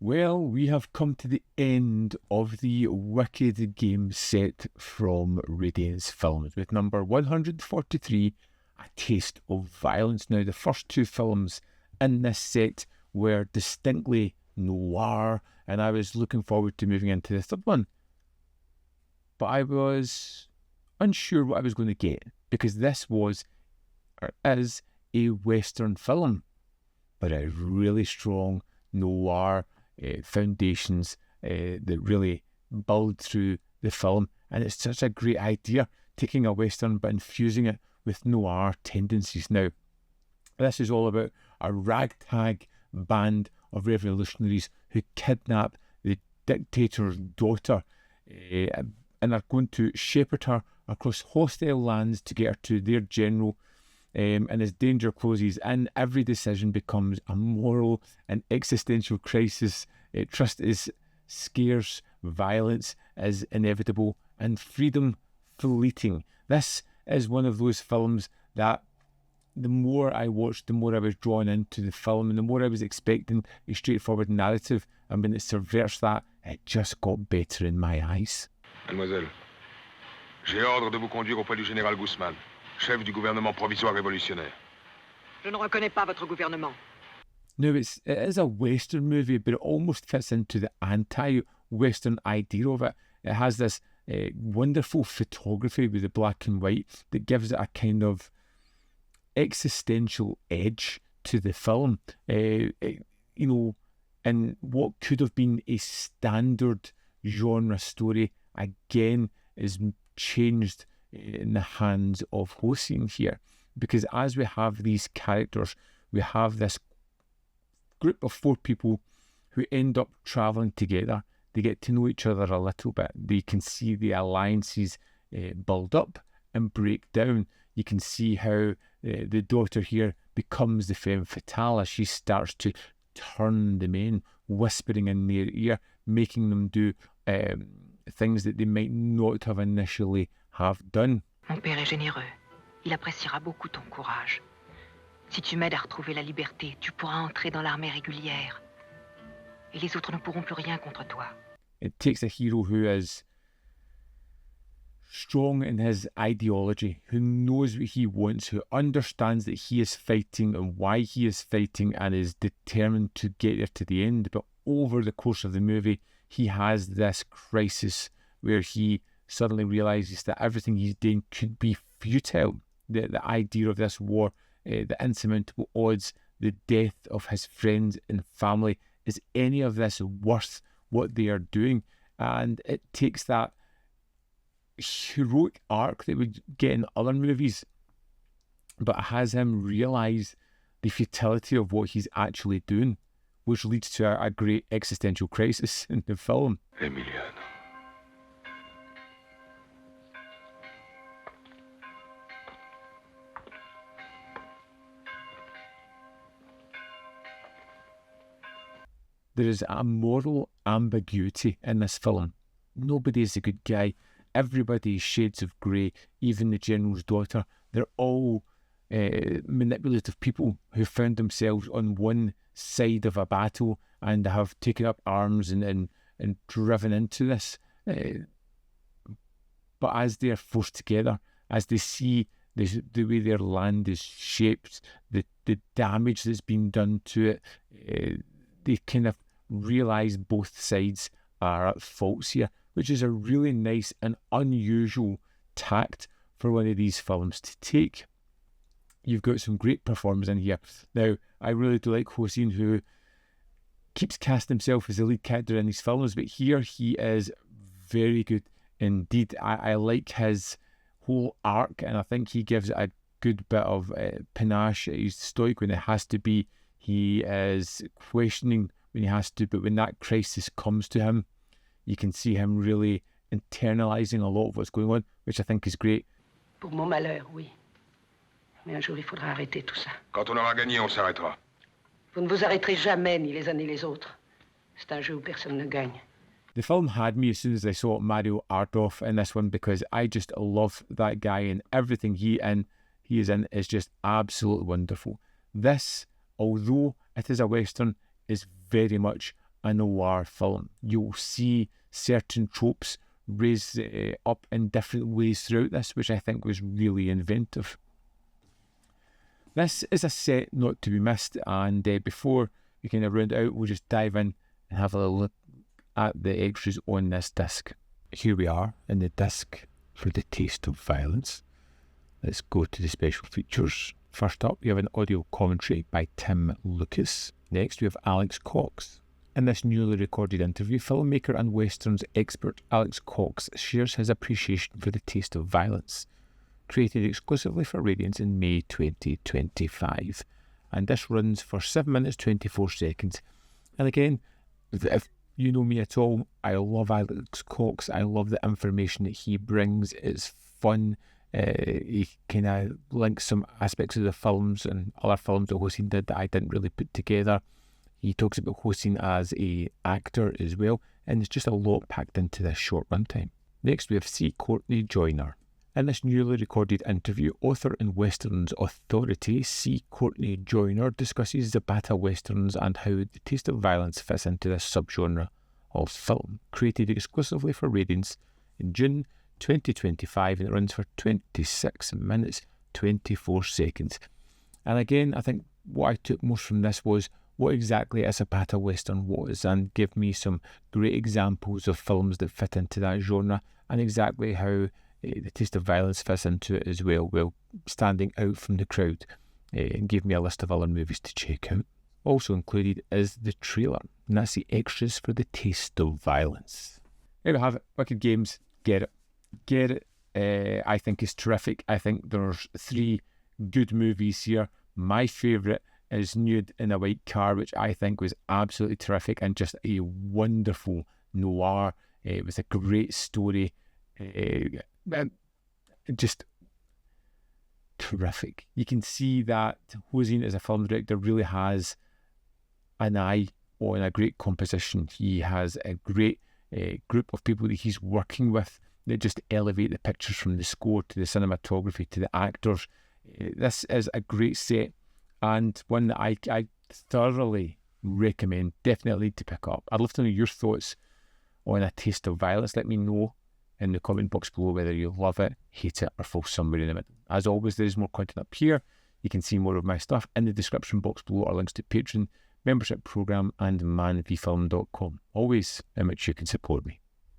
Well, we have come to the end of the Wicked game set from Radiance Films with number 143, A Taste of Violence. Now, the first two films in this set were distinctly noir, and I was looking forward to moving into the third one. But I was unsure what I was going to get, because this was, or is, a Western film, but a really strong noir foundations that really build through the film. And it's such a great idea, taking a Western but infusing it with noir tendencies. Now, this is all about a ragtag band of revolutionaries who kidnap the dictator's daughter and are going to shepherd her across hostile lands to get her to their general. And as danger closes in, every decision becomes a moral and existential crisis. Trust is scarce, violence is inevitable, and freedom fleeting. This is one of those films that the more I watched, the more I was drawn into the film, and the more I was expecting a straightforward narrative. And when it subverts that, it just got better in my eyes. Mademoiselle, j'ai ordre de vous conduire auprès du général Guzman, chef du gouvernement provisoire révolutionnaire. Je ne reconnais pas votre gouvernement. Now, it is a Western movie, but it almost fits into the anti-Western idea of it. It has this wonderful photography with the black and white that gives it a kind of existential edge to the film. And what could have been a standard genre story, again, is changed in the hands of Hossein here, because as we have these characters, we have this group of four people who end up travelling together. They get to know each other a little bit. They can see the alliances build up and break down. You can see how the daughter here becomes the femme fatale as she starts to turn the men, whispering in their ear, making them do things that they might not have initially have done. Mon père est généreux. Il appréciera beaucoup ton courage. Si tu m'aides à retrouver la liberté, tu pourras entrer dans l'armée régulière. Et les autres ne pourront plus rien contre toi. It takes a hero who is strong in his ideology, who knows what he wants, who understands that he is fighting and why he is fighting, and is determined to get there to the end. But over the course of the movie, he has this crisis where he suddenly realises that everything he's doing could be futile. The idea of this war, the insurmountable odds, the death of his friends and family, is any of this worth what they are doing? And it takes that heroic arc that we get in other movies, but it has him realise the futility of what he's actually doing, which leads to a great existential crisis in the film. Emiliano. There is a moral ambiguity in this film. Nobody is a good guy. Everybody is shades of grey, even the general's daughter. They're all manipulative people who found themselves on one side of a battle and have taken up arms and driven into this. But as they're forced together, as they see the way their land is shaped, the damage that's been done to it, they kind of realise both sides are at fault here, which is a really nice and unusual tact for one of these films to take. You've got some great performers in here. Now, I really do like Hossein, who keeps casting himself as the lead character in these films, but here he is very good indeed. I like his whole arc, and I think he gives it a good bit of panache. He's stoic when it has to be. He is questioning when he has to, but when that crisis comes to him, you can see him really internalising a lot of what's going on, which I think is great. Pour mon malheur, oui. Mais un jour, il faudra arrêter tout ça. Quand on aura gagné, on s'arrêtera. Vous ne vous arrêterez jamais, ni les uns ni les autres. C'est un jeu où personne ne gagne. The film had me as soon as I saw Mario Ardoff in this one, because I just love that guy, and everything he is in is just absolutely wonderful. This, although it is a Western, is very much a noir film. You'll see certain tropes raised up in different ways throughout this, which I think was really inventive. This is a set not to be missed, and before we kind of round it out, we'll just dive in and have a look at the extras on this disc. Here we are in the disc for The Taste of Violence. Let's go to the special features. First up, we have an audio commentary by Tim Lucas. Next, we have Alex Cox. In this newly recorded interview, filmmaker and westerns expert Alex Cox shares his appreciation for The Taste of Violence, created exclusively for Radiance in May 2025. And this runs for 7 minutes 24 seconds. And again, if you know me at all, I love Alex Cox. I love the information that he brings. It's fun. He kind of links some aspects of the films and other films that Hossein did that I didn't really put together. He talks about Hossein as an actor as well, and there's just a lot packed into this short runtime. Next, we have C. Courtney Joyner. In this newly recorded interview, author and westerns authority C. Courtney Joyner discusses Zapata westerns and how The Taste of Violence fits into this subgenre of film, created exclusively for Radiance in June 2025, and it runs for 26 minutes 24 seconds. And again, I think what I took most from this was what exactly a Zapata western was, and give me some great examples of films that fit into that genre, and exactly how The Taste of Violence fits into it as well, while standing out from the crowd, and gave me a list of other movies to check out. Also included is the trailer, and that's the extras for The Taste of Violence. There we have it. Wicked Games, get it. Get it. I think it's terrific. I think there's 3 good movies here. My favourite is Nude in a White Car, which I think was absolutely terrific and just a wonderful noir. It was a great story. Just terrific. You can see that Hossein as a film director really has an eye on a great composition. He has a great group of people that he's working with that just elevate the pictures, from the score to the cinematography to the actors. This is a great set, and one that I thoroughly recommend, definitely to pick up. I'd love to know your thoughts on A Taste of Violence. Let me know in the comment box below whether you love it, hate it, or fall somewhere in the middle. As always, there's more content up here. You can see more of my stuff. In the description box below are links to Patreon, membership program, and manvfilm.com. Always in which you can support me.